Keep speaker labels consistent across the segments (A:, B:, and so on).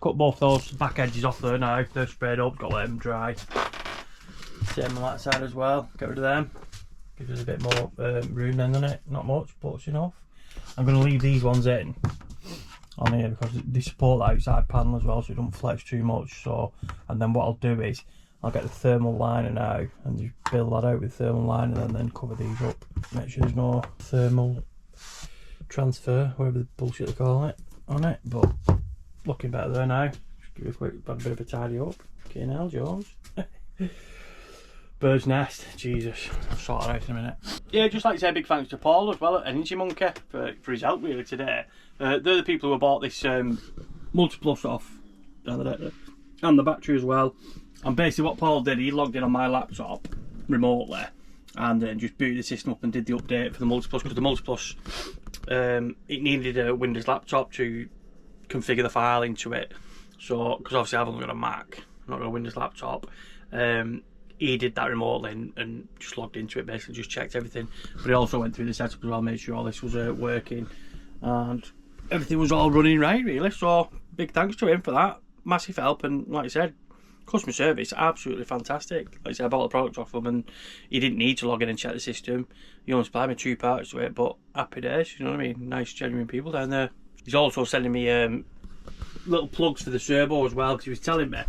A: cut both those back edges off there now. They're sprayed up, got to let them dry. Same on that side as well, get rid of them. Gives us a bit more room then, doesn't it? Not much, but it's enough. I'm going to leave these ones in on here because they support the outside panel as well, so it don't flex too much. So, and then what I'll do is I'll get the thermal liner now and just build that out with thermal liner and then cover these up. Make sure there's no thermal transfer, whatever the bullshit they call it, on it. But looking better there now. Just give it a quick bit of a tidy up. Okay, now Jones. Bird's nest, Jesus, I'll sort it out in a minute. Yeah, just like to say a big thanks to Paul as well at Energy Monkey for his help really today. They're the people who bought this Multiplus off, and the battery as well. And basically what Paul did, he logged in on my laptop remotely and then just booted the system up and did the update for the Multiplus, because the Multiplus, it needed a Windows laptop to configure the file into it. So, because obviously I've only got a Mac, not got a Windows laptop. He did that remotely and just logged into it, basically just checked everything. But he also went through the setup as well, made sure all this was working and everything was all running right really. So big thanks to him for that, massive help. And like I said, customer service absolutely fantastic. Like I said, I bought the product off him and he didn't need to log in and check the system. He only supplied me 2 parts to it, but happy days, you know what I mean? Nice genuine people down there. He's also sending me little plugs for the servo as well, because he was telling me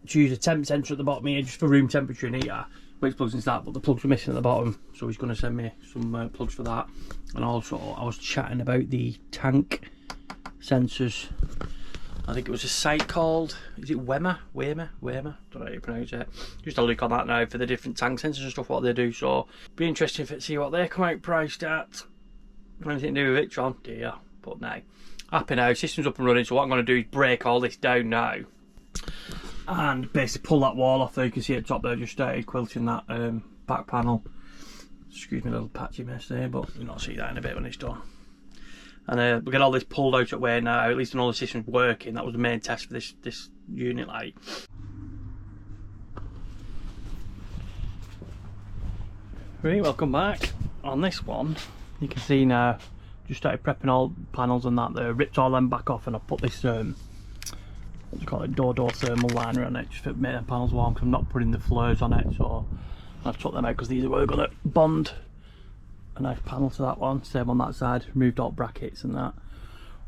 A: to use a temp sensor at the bottom here just for room temperature and heater, which plugs into that, but the plugs were missing at the bottom, so he's going to send me some plugs for that. And also I was chatting about the tank sensors. I think it was a site called, is it Wemer? Don't know how you pronounce it. Just a look on that now for the different tank sensors and stuff, what they do. So be interesting to see what they come out priced at. Anything to do with Victron, dear, but no. Happy now, system's up and running. So what I'm going to do is break all this down now and basically pull that wall off there. You can see at the top there, just started quilting that back panel. Excuse me, a little patchy mess there, but you'll not see that in a bit when it's done. And we'll get all this pulled out of way now, at least when all the system's working. That was the main test for this unit light. Right, welcome back. On this one, you can see now, just started prepping all panels and that there, ripped all them back off, and I put this what do you call it, door thermal liner on it, just to make the panels warm, because I'm not putting the flares on it. So I've took them out because these are where we're going to bond a nice panel to that one. Same on that side, removed all brackets and that.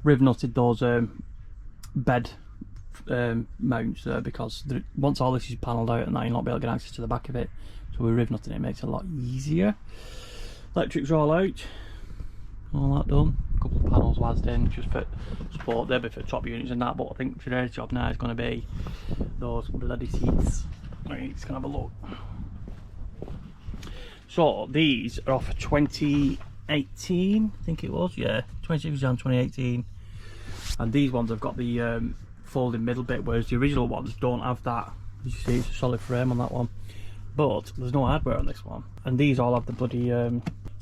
A: Riv nutted those bed mounts there, because once all this is panelled out and that, you'll not be able to get access to the back of it. So we're riv nutting it, makes it a lot easier. Electrics are all out, all that done. A couple of panels wazzed in just for support, they'll be for top units and that, but I think today's job now is going to be those bloody seats. Right, let's go have a look. So these are off 2018, I think it was, yeah, 26th Jan 2018. And these ones have got the folding middle bit, whereas the original ones don't have that. As you see, it's a solid frame on that one, but there's no hardware on this one. And these all have the bloody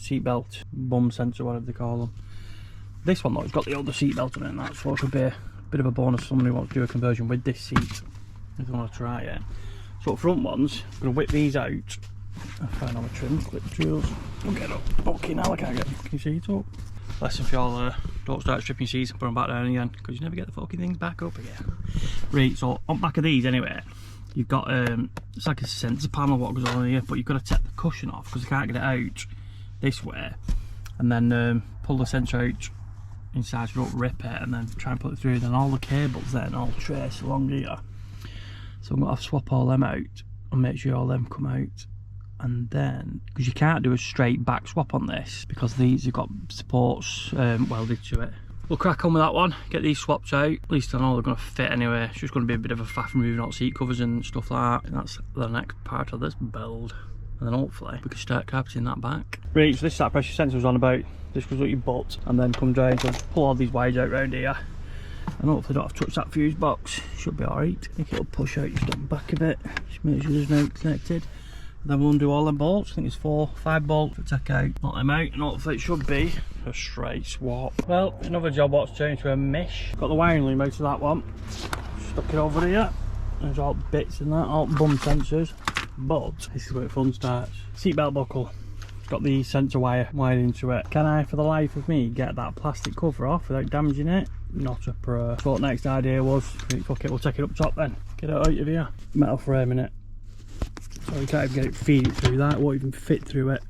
A: seatbelt bum sensor, whatever they call them. This one though, it's got the older seatbelt on it and that, so it could be a bit of a bonus for someone who wants to do a conversion with this seat, if they want to try it. So front ones, I'm going to whip these out. I'll find all my trim, clip tools. Don't get up. Okay, now I can't get. Can you see it up? Lesson for y'all, don't start stripping seats and put them back down again, because you never get the fucking things back up again. Right, so on back of these anyway, you've got it's like a sensor panel what goes on here, but you've got to take the cushion off because I can't get it out this way, and then pull the sensor out inside, so don't rip it, and then try and put it through. And then all the cables then all trace along here, so I'm going to have to swap all them out and make sure all them come out. And then, because you can't do a straight back swap on this, because these have got supports welded to it. We'll crack on with that one, get these swapped out. At least I know they're going to fit anyway. It's just going to be a bit of a faff removing all seat covers and stuff like that. And that's the next part of this build. And then hopefully we can start carpeting that back. Right, so this is that pressure sensor was on about. This goes up your butt and then comes down. So just pull all these wires out round here. And hopefully don't have to touch that fuse box. Should be alright. I think it'll push out just on the back of it. Just make sure there's no connected. Then we'll undo all them bolts. I think there's 5 bolts to take out, knock them out, and hopefully it should be a straight swap. Well, it's another job what's turned into a mish. Got the wiring loom out of that one, stuck it over here. There's all bits in that, all bum sensors. But this is where the fun starts. Seatbelt buckle. It's got the sensor wire wired into it. Can I, for the life of me, get that plastic cover off without damaging it? not a pro. So next idea was, fuck it, we'll take it up top then. Get it out of here. Metal frame in it. So you can't even get it, feed it through that, it won't even fit through it.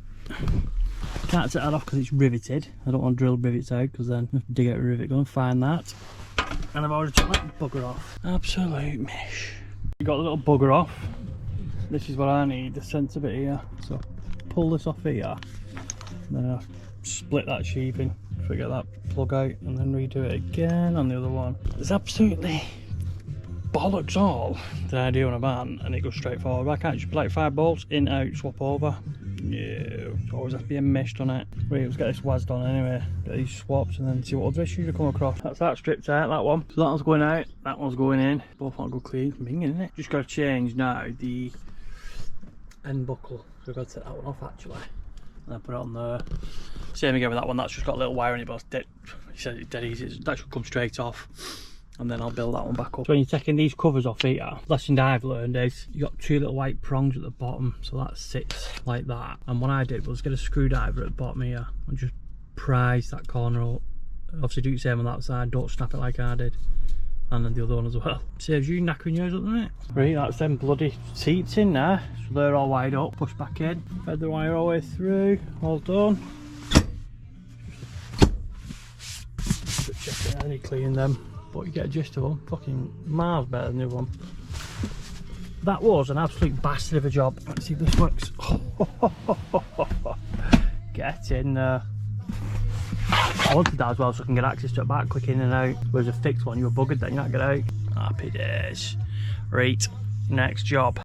A: Can't take that off because it's riveted. I don't want to drill rivets out because then I have to dig out a rivet, go and find that. And I've already took that bugger off. Absolute mish. You got the little bugger off. This is what I need, the centre bit here. So pull this off here. Then I split that sheathing, figure that plug out, and then redo it again on the other one. It's absolutely bollocks all the idea on a van, and it goes straight forward. I can't just be like 5 bolts, in, out, swap over. No, it always has to be a mesh on it. Right, let's get this wazzed on anyway. Get these swaps and then see what other issues you come across. That's that stripped out, that one. So that one's going out, that one's going in. Both want to go clean. Minging, isn't it? Just got to change now the end buckle. So we've got to take that one off actually. And then put it on there. Same again with that one, that's just got a little wire in it, but it's dead. He said it's dead easy. That should come straight off. And then I'll build that one back up. So when you're taking these covers off here, lesson I've learned is you got 2 little white prongs at the bottom, so that sits like that. And what I did was get a screwdriver at the bottom here and just prise that corner up. Obviously do the same on that side, don't snap it like I did. And then the other one as well. Saves you knackering yours up, doesn't it? Right, that's them bloody seats in there. So they're all wired up, push back in. Fed the wire all the way through, all done. Just check it, I need cleaning them. But you get a gist of them, fucking miles better than the other one. That was an absolute bastard of a job. Let's see if this works. Get in there. I wanted that as well so I can get access to it back, click in and out. Whereas a fixed one, you were buggered then, you're not get out. Happy days. Right, next job.